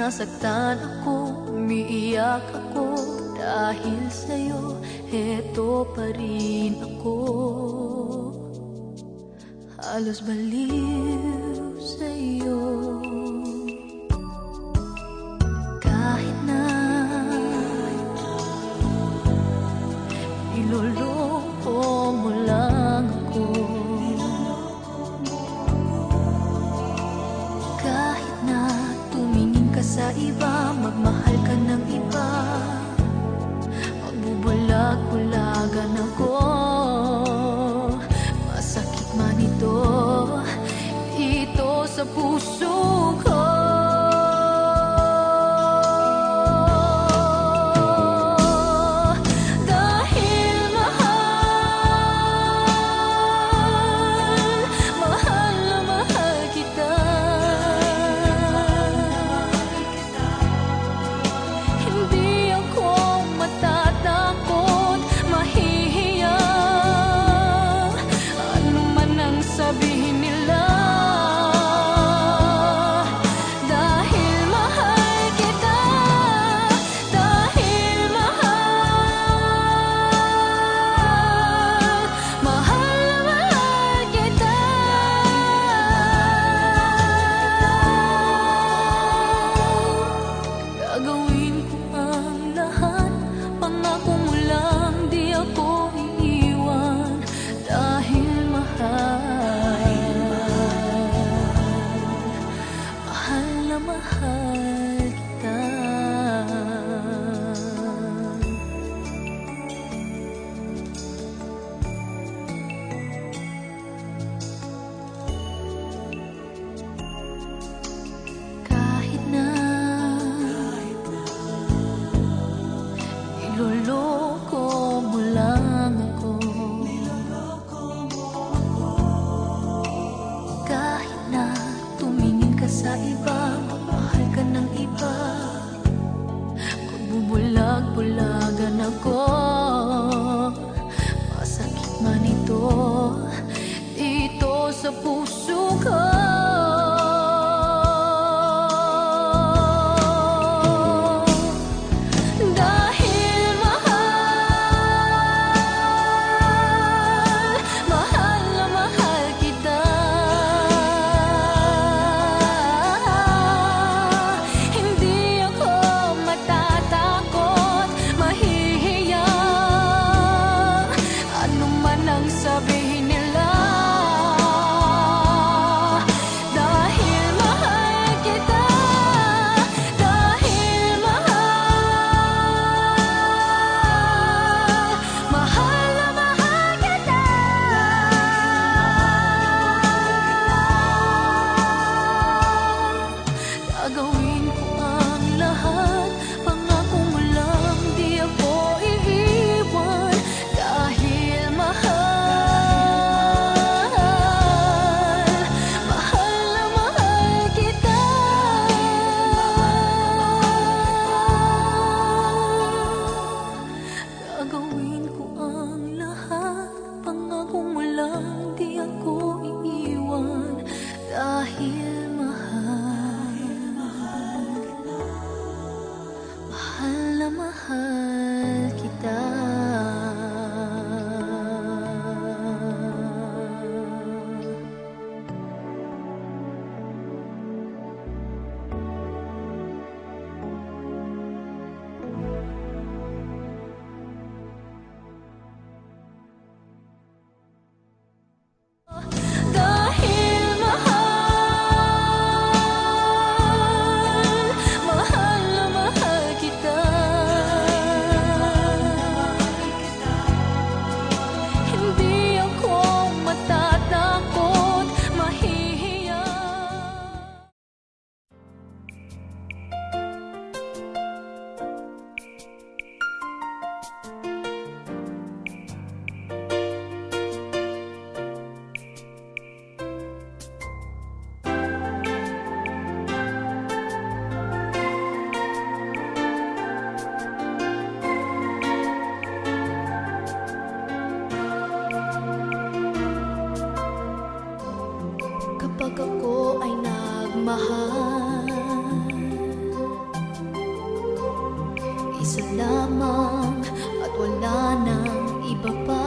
nasaktan ako, umiiyak ako dahil sa'yo, heto pa rin ako. Halos baliw sa'yo. Kahit na niloloko mo lang ako, kahit na tumingin ka sa iba, magmahal ka ng iba, magbubulag-bulagan ako. Masakit man ito, ito sa puso ko. Bulagan ako, masakit man ito, dito sa puso ko. Kapag ako ay nagmahal, wala nang iba pa,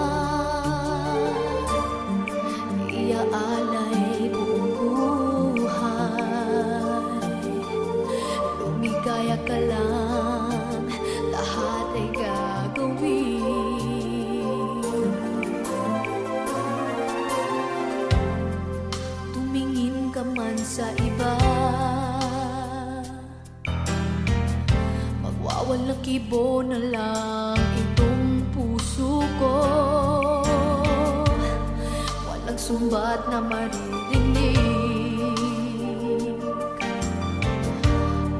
iaalay buong buhay. Lumigaya ka lang, lahat ay gagawin. Tumingin ka man sa iba, magwawalang kibo na lang itong puso ko. Walang sumbat na maririnig,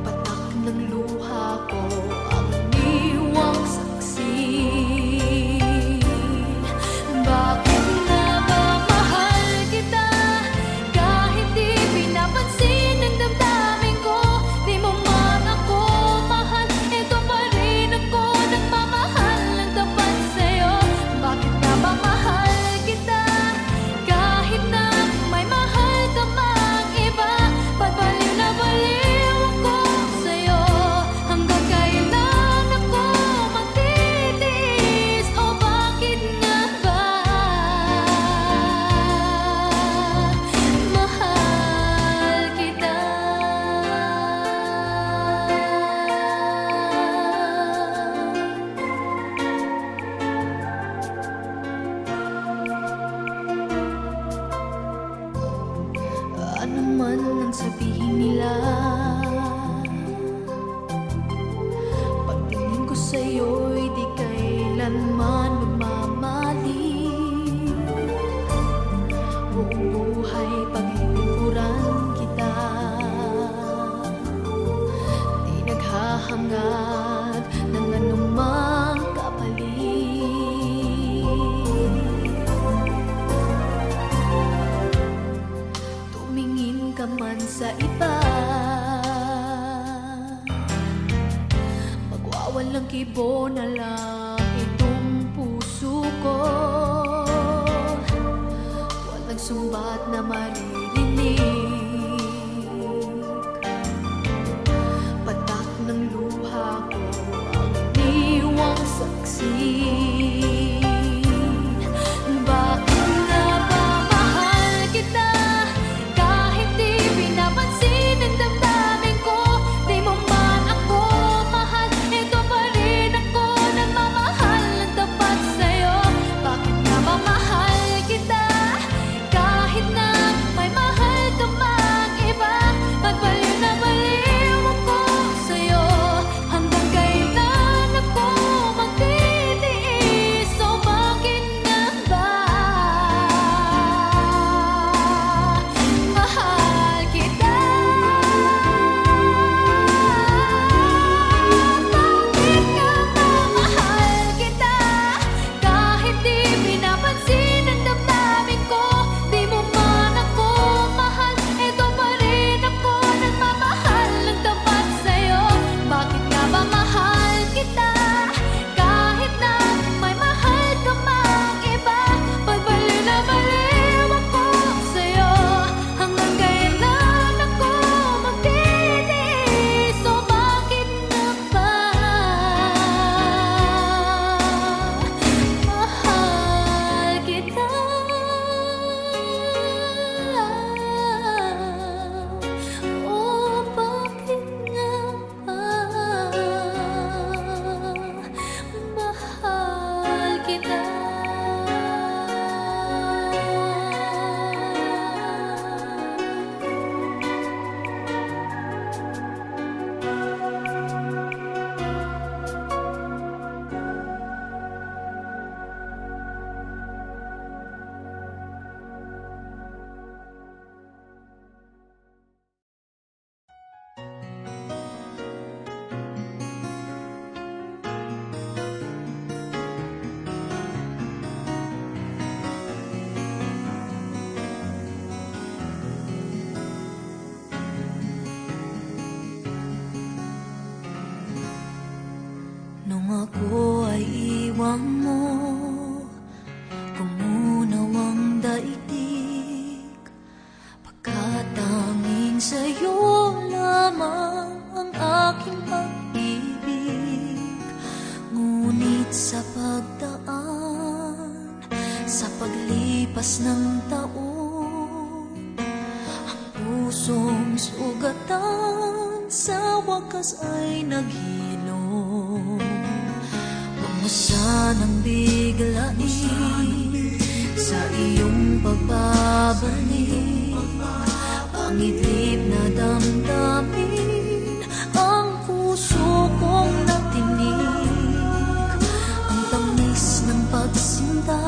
patak ng luha ko ang iniwang saksi. Bakit nga ba mahal kita, kahit di pinapansin ang damdamin ko? Di mo man ako mahal, ito pa rin ako nagmamahal ng tapat sa'yo. Bakit nga ba mahal kita, kahit na may mahal ka mang iba? Pabaliw na baliw ako sa'yo, hanggang kailan ako magtitiis? O bakit nga ba mahal kita? Ano man ang sabihin nila, pagtingin ko sa'yo'y di kailanman magmamali. Buong buhay paglilingkuran kita, di naghahangad ng anumang kapalit. Tumingin ka man sa iba, magwawalang kibo na lang itong puso ko. Walang sumbat na maririnig, patak ng luha ko ang iniwang saksi. Bakit nga ba mahal kita, kahit di pinapansin ang damdamin ko? Di mo man ako mahal, ito pa rin ako nagmamahal ng tapat sa'yo. Bakit nga ba mahal kita, kahit na may mahal ka mang iba? Magbaliw na baliw ako sa'yo, hanggang kailan ako magtitiis? O bakit nga ba mahal kita? Bakit nga ba mahal kita, kahit di pinapansin ang damdamin ko? Di mo man ako mahal, ito pa rin ako nagmamahal ng tapat sa'yo. Bakit nga ba mahal kita, kahit na may mahal ka mang iba? Pagbaliw na baliw ako sa'yo, hanggang kailan ako magtitiis? O bakit nga ba mahal kita? O bakit nga ba mahal kita? Nung ako ay iwan mo, kumunaw ang daigdig. Pagkatanging sa'yo lamang ang aking pag-ibig. Ngunit sa pagdaan, sa paglipas ng taon, ang pusong sugatan sa wakas ay naghilom. Huwag mo sanang biglain sa iyong pagbabalik ang idlip na damdamin, ang puso kong natinig, ang tamis ng pagsinta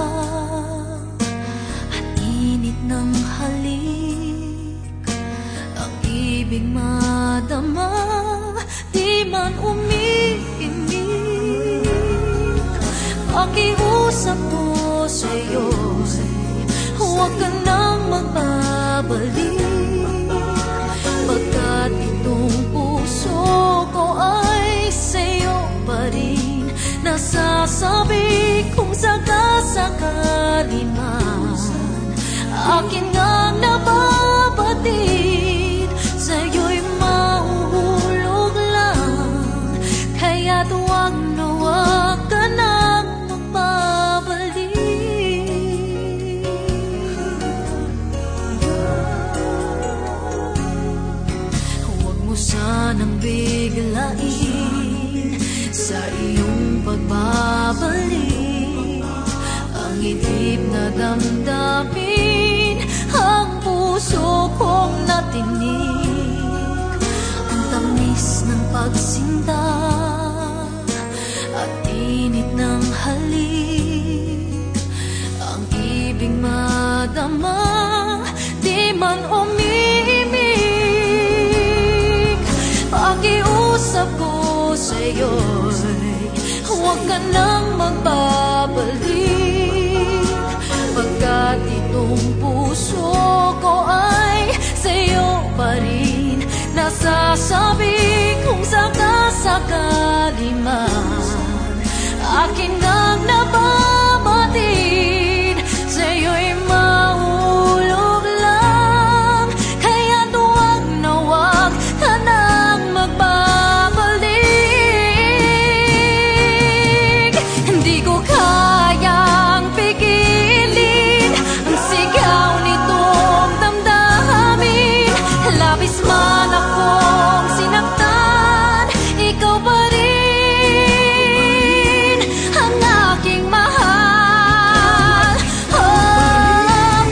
at init ng halik, ang ibig madama, di man umiimik. Pakiusap ko sa'yo, huwag ka nang magbabalik, pagkat itong puso ko ay sa'yo pa rin. Nasasabi kung sakasakali man akin ngang nababatid, sa'yo'y mahuhulog lang, kaya't huwag na huwag ka nang magbabalik. Huwag mo sanang biglain sa iyong pagbabalik ang idlip na damdamin, ang puso kong natinig, ang tamis ng pagsinta at init ng halik, ang ibig madama, di man umiimik. Pakiusap ko sa'yo'y huwag ka nang magbabalik, pagkat itong puso ko ay sa'yo pa rin. Nasasabi kung sakasakali man akin ngang nababatid, sa'yo'y mahulog lang, kaya't huwag na huwag ka nang magbabalik. Hindi ko kayang pigilin ang sigaw nitong damdamin, labis man akong sinaktan, ikaw pa rin ang aking mahal.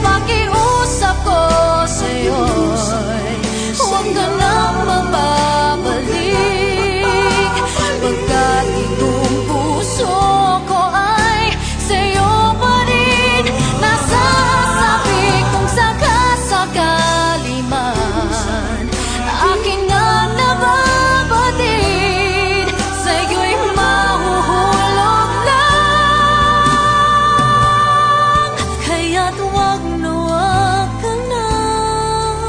Pakiusap ko sa'yo'y huwag ka nang magbabalik, pagkat itong puso ko ay sa'yo pa rin. Nasasabi kung sakasakali man aking nga nababatid, sa'yo'y mahuhulog lang, kaya't huwag na huwag ka nang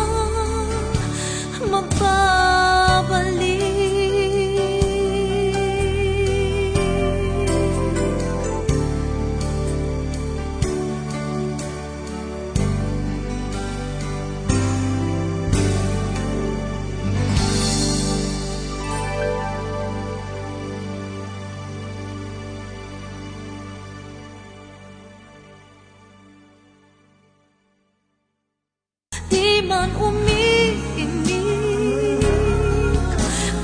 magbabalik. Di man umiimik,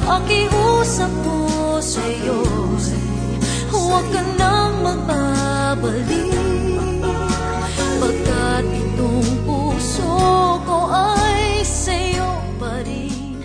pakiusap ko sa'yo'y huwag ka nang magbabalik, pagkat itong puso ko ay sa'yo pa rin.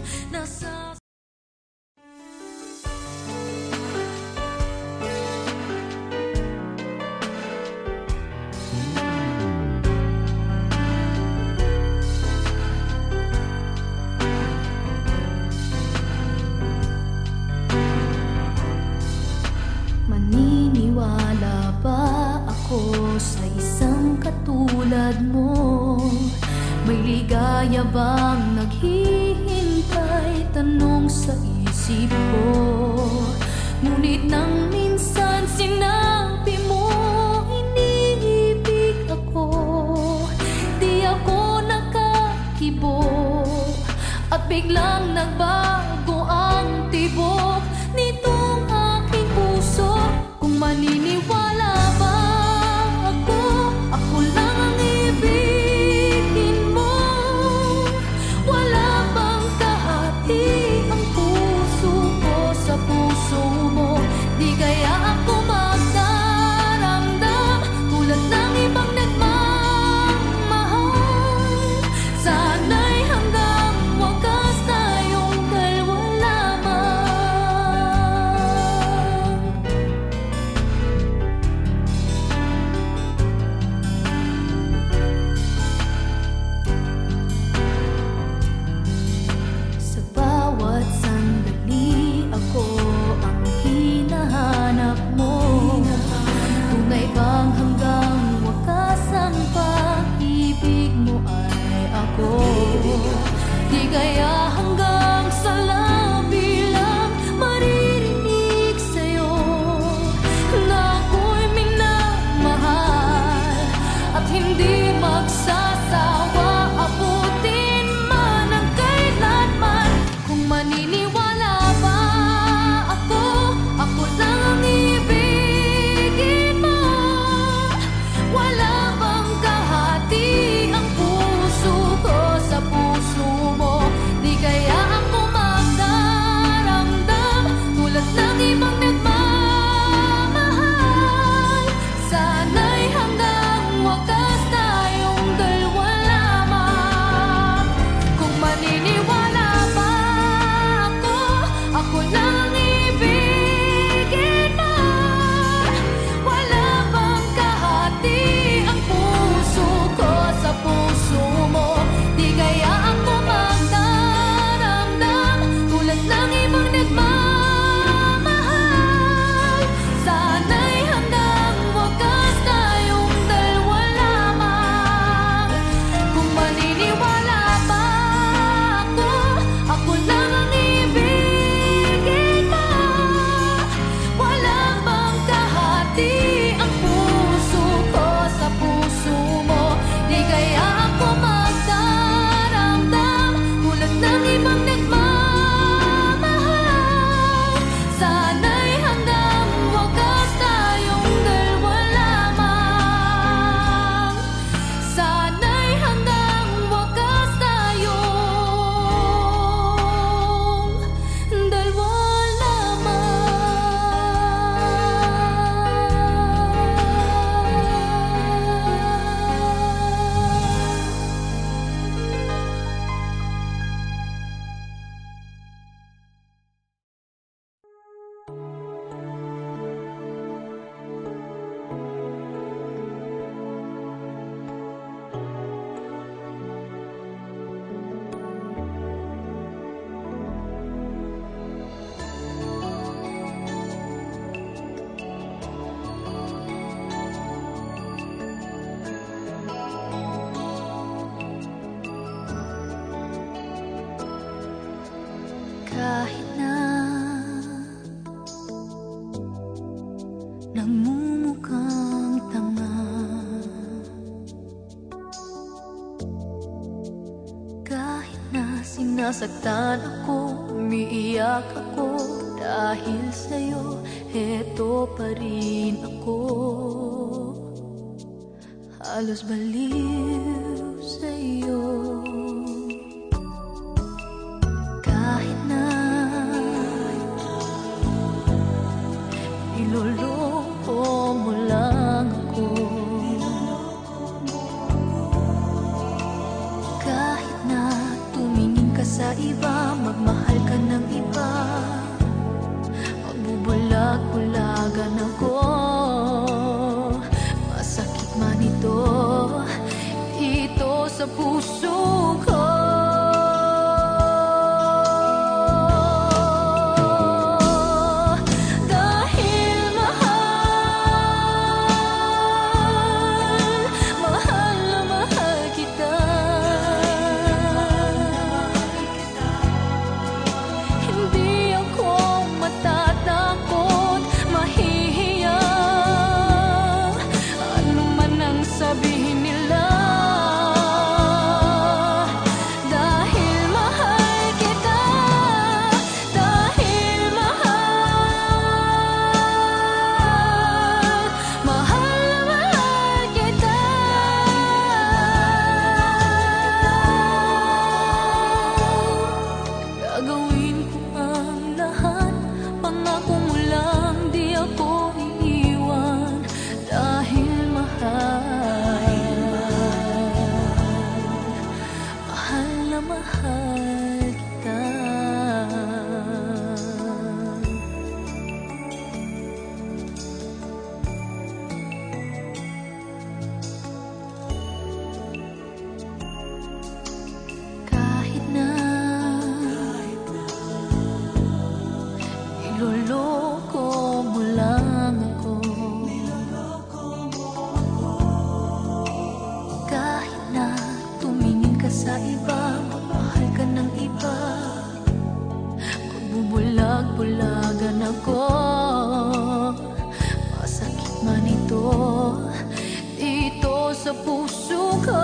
Maniniwala ba ako sa isang katulad mo? May ligaya bang naghihintay? Tanong sa isip ko. Ngunit nang minsan sinabi mo iniibig ako, di ako nakakibo at biglang nagbago ang tibok nitong aking puso. Kung maniniwala ba ako? Ako lang ang ibigin mo. Wala bang kahati ang puso ko sa puso mo? Di kaya ako magdaramdam tulad ng ibang nagmamahal. Sana'y hanggang wakas tayong dalawa lamang. Sa bawat sandali ako ang hinahanap mo. Tunay bang hanggang wakas ang pag-ibig mo ay ako? Di kaya hanggang sa labi lang maririnig sa'yo na ako'y minamahal at hindi magsasawa abutin man ang kailanman. Kung maniniwala ba ako, ako lang ang ibigin mo. Wala bang kahati ang puso ko sa puso mo? Di kaya ako magdaramdam tulad ng ibang nagmamahal. Sana'y hanggang wakas tayong dalawa lamang. Kung maniniwala ba ako, ako lang ang ibigin mo. Wala bang kahati ang puso ko sa puso mo? Di kaya ako magdaramdam tulad ng ibang nagmamahal. Sana'y hanggang wakas tayong dalawa lamang. Kung maniniwala ba ako lang ang ibigin mo. Wala bang kahati ang puso ko sa puso mo? Di kaya ako magdaramdam tulad ng ibang nagmamahal. Sana'y hanggang wakas tayong dalawa lamang. Sana'y hanggang wakas tayong dalawa kahit na nagmumukhang tanga, kahit na sinasaktan ako, umiiyak ako dahil sa'yo, eto pa rin ako. Halos baliw sa'yo. Kahit na niloloko mo lang ako, kahit na tumingin ka sa iba, magmahal ka ng iba, magbubulag-bulagan ako, masakit man ito, ito sa puso sa puso ko.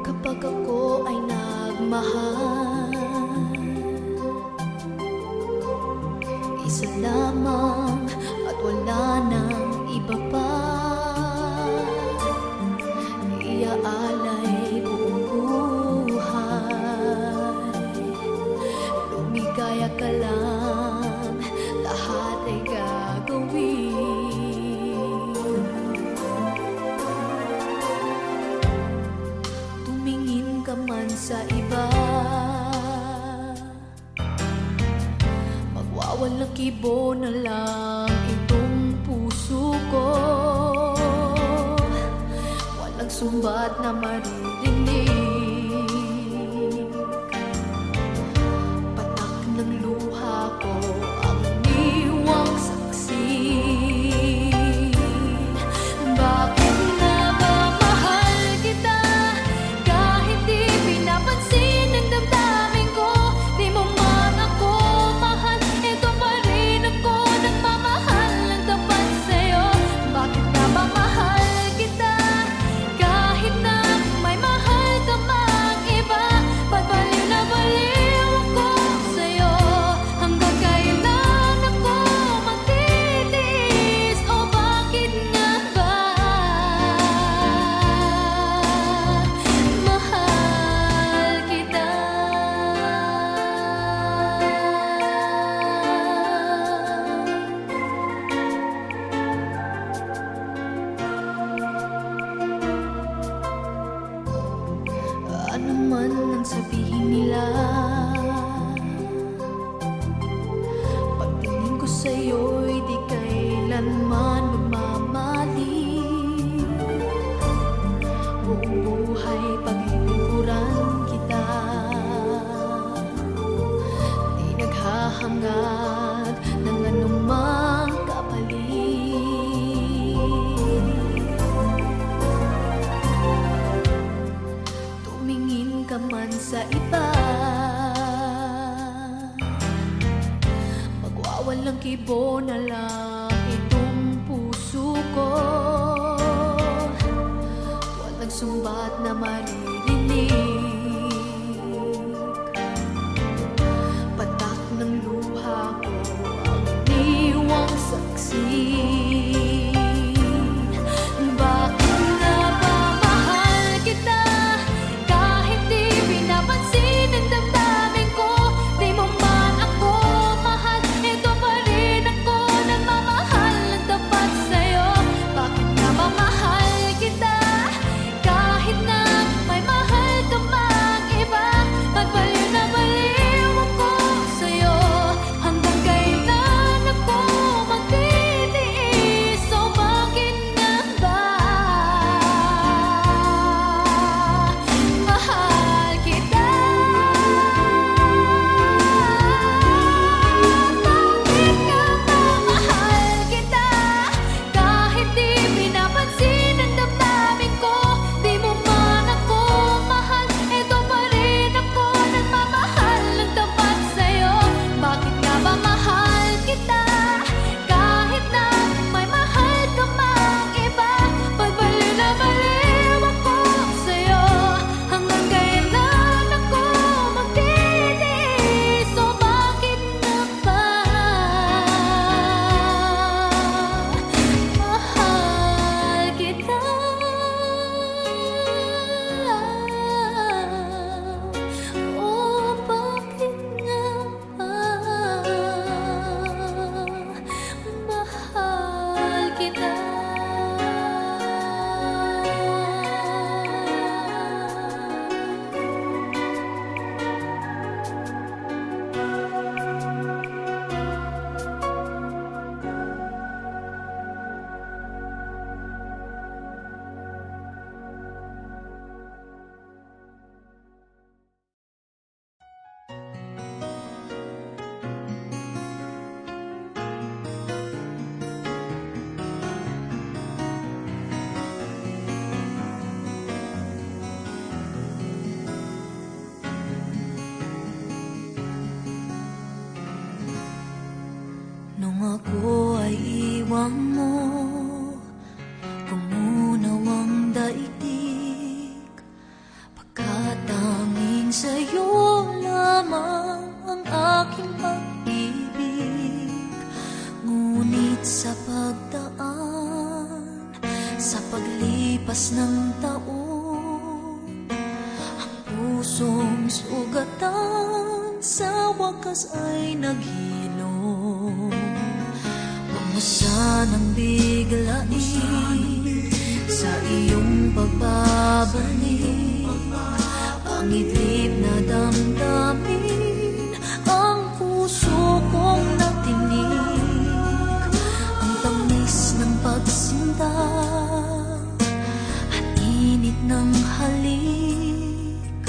Kapag ako ay nagmahal, isa lamang at wala nang iba pa. Iaalay buong buhay, lumigaya ka lang, lahat ay gagawin. Tumingin ka man sa iba, magwawalang kibo na lang itong puso ko. Walang sumbat na maririnig, patak ng luha ko ang niwang saksi. Bakit nga ba mahal kita, kahit di pinapansin ang damdamin ko? Di mo man ako mahal, ito pa rin ako nagmamahal ng tapat sa'yo. Bakit nga ba mahal kita, kahit na may mahal ka mang iba? Babaliw na baliw ako sa'yo, hanggang kailan ako magtitiis? O bakit nga ba mahal kita? Ano man ang sabihin nila, pagtingin ko sa'yo'y di kailanman magmamali. Buong buhay paglilingkuran kita, di naghahangad ng anumang kapalit. Tumingin ka man sa iba, magwawalang kibo na lang itong puso ko. Walang sumbat na ako ay iwan mo, kung unaw ang daigdig, pagkat tanging sa'yo lamang ang aking pag-ibig. Ngunit sa pagdaan, sa paglipas ng taon, ang pusong sugatan sa wakas ay naghilom. Huwag mo sanang biglain sa iyong pagbabalik ang idlip na damdamin, ang puso kong natinig, ang tamis ng pagsinta at init ng halik,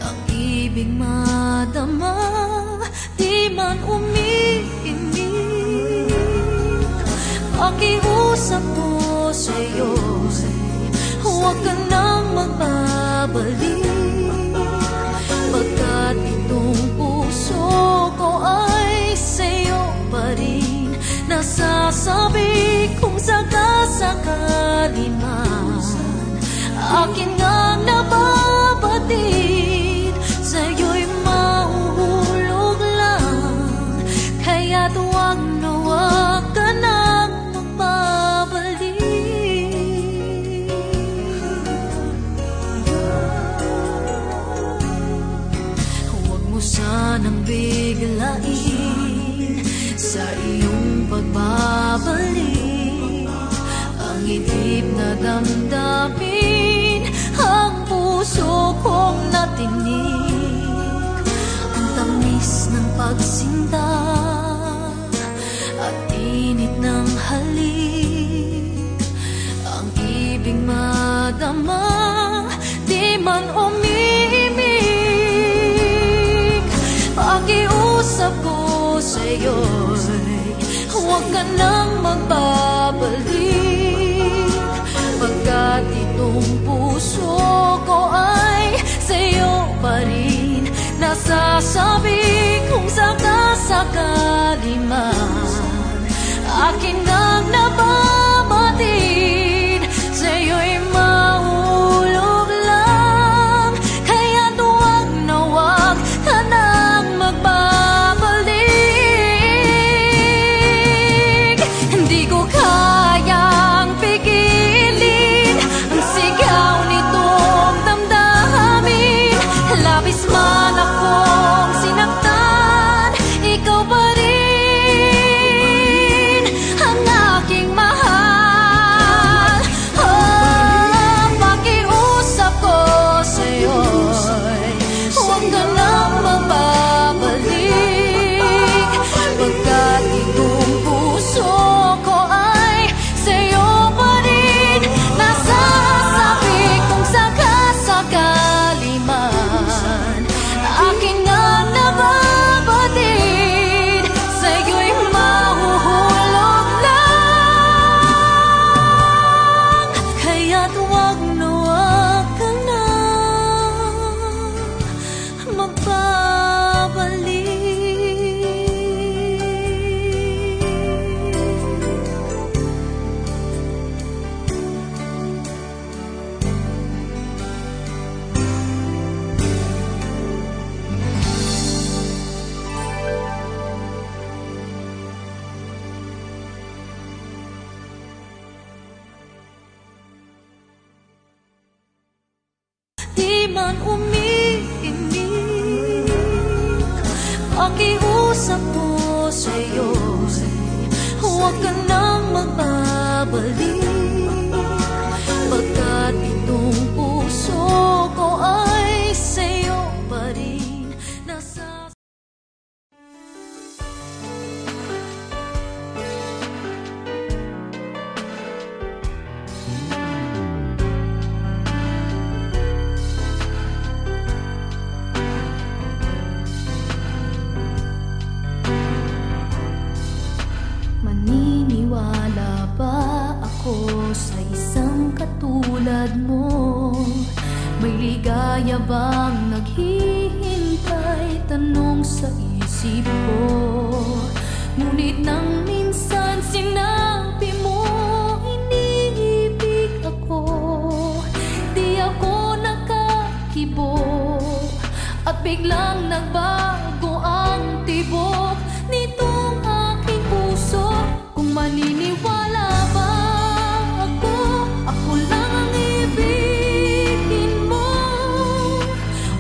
ang ibig madama, di man umiimik. Pakiusap ko sa'yo, huwag ka nang magbabalik, pagkat itong puso ko ay sa'yo pa rin. Nasasabi kung sakasakali man akin ngang nababatid, sa'yo'y mahuhulog lang, kaya't huwag na huwag ka nang magbabalik. Huwag mo sanang biglain sa iyong pagbabalik ang idip na damdamin, ang puso kong natinig, ang tamis ng pagsinta at init ng halik, ang ibig madama, di man umiimik. Pakiusap ko sa'yo'y huwag ka nang magbabalik, pagkat itong puso ko ay sa'yo pa rin. Nasasabi kung sakasakali man akin ngang nababatid, sa'yo'y mahulog lang, kaya't huwag na huwag ka nang magbabalik. Hindi ko kayang pigilin ang sigaw nitong damdamin, labis man akong sinaktan, ikaw pa rin ang aking mahal. Oh, pakiusap ko sa'yo'y huwag ka nang magbabalik, pagkat itong puso ko ay sa'yo pa rin. Nasasabi kung sakasakali man akin nga nababatid, sa'yo'y mahuhulog lang, kaya't huwag na huwag ka nang magbabalik. Di man umiimik, pakiusap ko sa'yo, huwag ka nang magbabalik, pagkat itong puso ko ay sa'yo pa rin. Maniniwala ba ako sa isang katulad mo? May ligaya bang naghihintay? Tanong sa isip ko. Ngunit nang minsan sinabi mo iniibig ako, di ako nakakibo at biglang nagbago ang tibok nitong aking puso. Kung maniniwala ba ako, ako lang ang ibigin mo.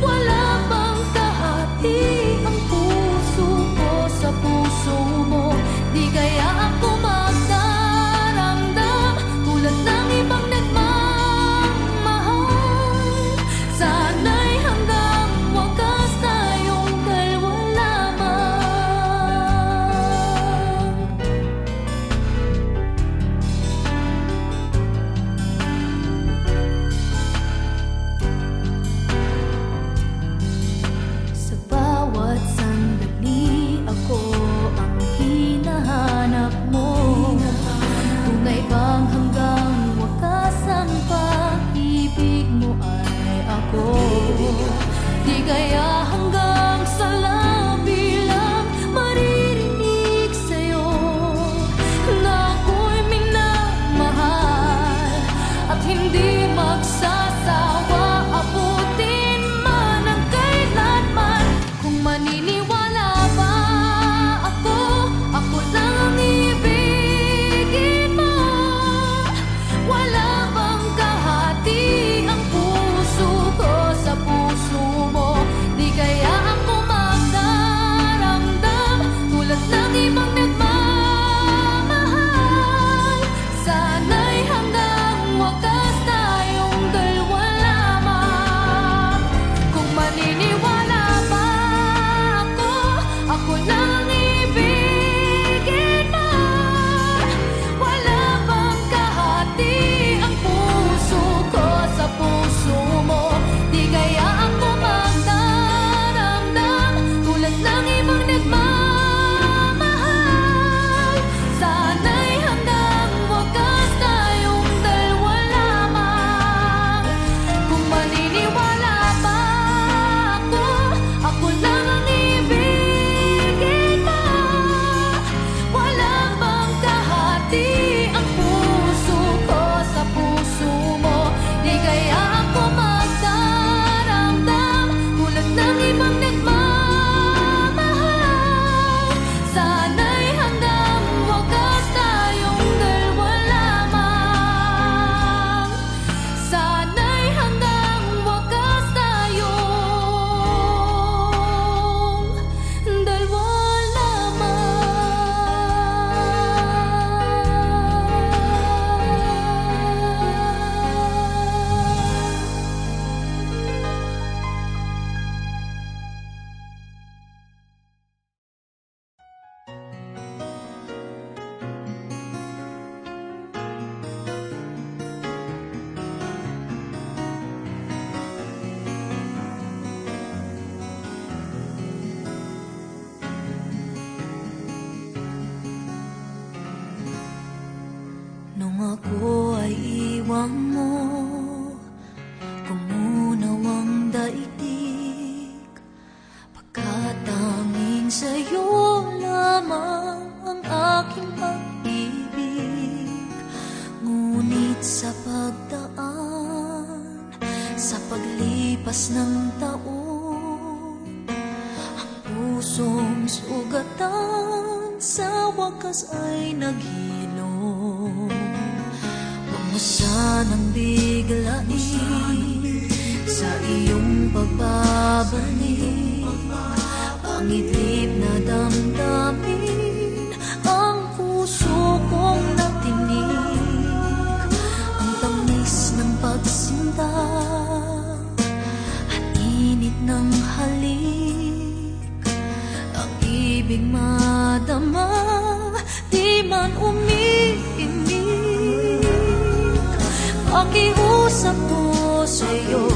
Wala bang kahati ang puso ko sa puso mo? Di kaya ako magdaramdam tulad ng ibang nagmamahal. Sana'y hanggang wakas tayong dalawa lamang. Sa bawat sandali ako ang hinahanap mo. Tunay bang hanggang wakas ang pag-ibig mo ay ako? Di kaya hanggang sa labi lang maririnig sa'yo na ako'y minamahal at hindi magsasawa abutin man ang kailanman. Kung maniniwala ba ako, ako lang ang ibigin mo. Wala bang kahati ang puso ko sa puso mo? Di kaya ako magdaramdam tulad ng ibang nagmamahal. Sana'y hanggang wakas tayong dalawa lamang. Kung maniniwala ba ako, ako lang ang ibigin mo. Wala bang kahati ang puso ko sa puso mo? Di kaya ako magdaramdam tulad ng ibang nagmamahal. Sana'y hanggang wakas tayong dalawa lamang. Kung maniniwala ba ako, ako lang ang ibigin mo. Wala bang kahati ang puso ko sa puso mo? Di kaya ako magdaramdam tulad ng ibang nagmamahal. Sana'y hanggang wakas tayong dalawa lamang. Sana'y hanggang wakas tayong dalawa Nung ako ay iwan mo, kumunaw ang daigdig, pagkatanging sa'yo lamang ang aking pag-ibig. Ngunit sa pagdaan, sa paglipas ng taon, ang pusong sugatan sa wakas ay naghilom. Pumusa ng biglain sa iyong pagbabalik, pangidlip na damdamin ang puso kong natinig. Ang tamis ng pagsinta at init ng halik, ang ibig madama di man umiinig. Pakiusap ko sa'yo,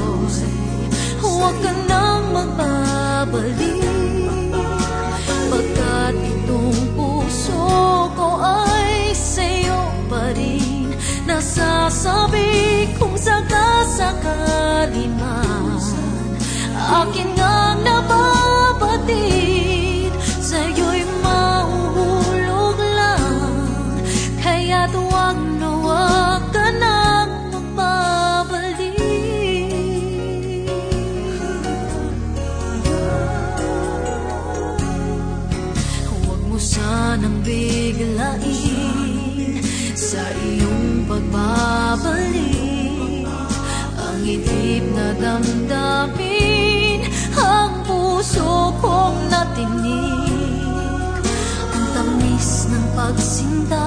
huwag ka nang magbabalik, pagkat itong puso ko ay sa'yo pa rin. Nasasabi kung sakasakali man akin ngang nababatid, sa'yo'y mauhuli na tinig ang tamis ng pagsinta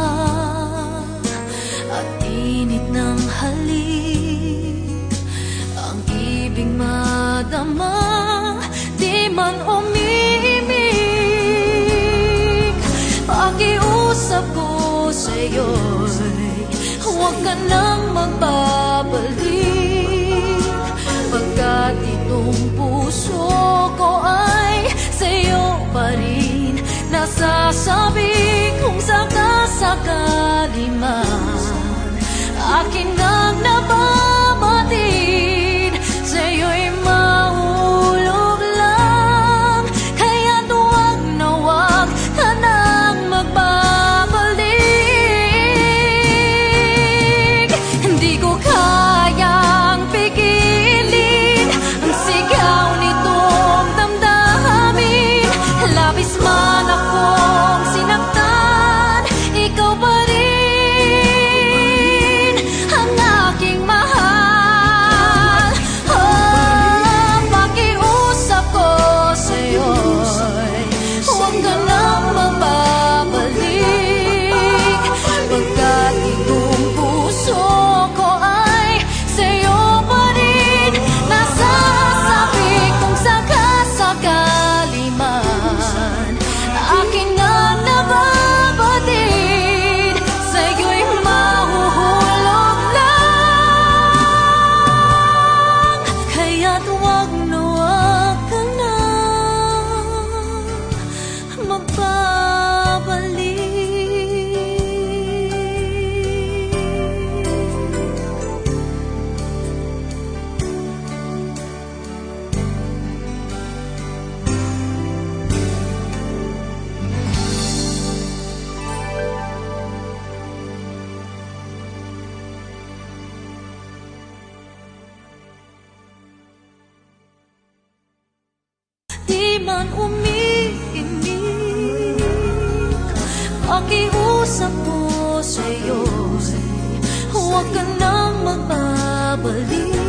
at init ng halik, ang ibig madama, di man umiimik. Pakiusap ko sa'yo'y huwag ka nang magbabalik, pagkat itong puso ko ay sa'yo pa rin nasasabi. Kung sakasakali man akin ang nababatid, sa'yo'y mahulog lang, kaya't huwag na huwag ka nang magbabalik. Hindi ko kayang pigilin ang sigaw nitong damdamin, labis man akong sinaktan, ikaw pa rin ang aking mahal. Pakiusap ko sa'yo'y huwag ka nang magbabalik, pagkat itong puso ko ay sa'yo pa rin nasasabi. Kung sakasakali man aking ang nababatid, sa'yo'y mahuhulog lang, kaya't huwag na huwag ka nang magbabalik. Di man umiinig, pakiusap ko sa'yo'y huwag ka nang magbabalik,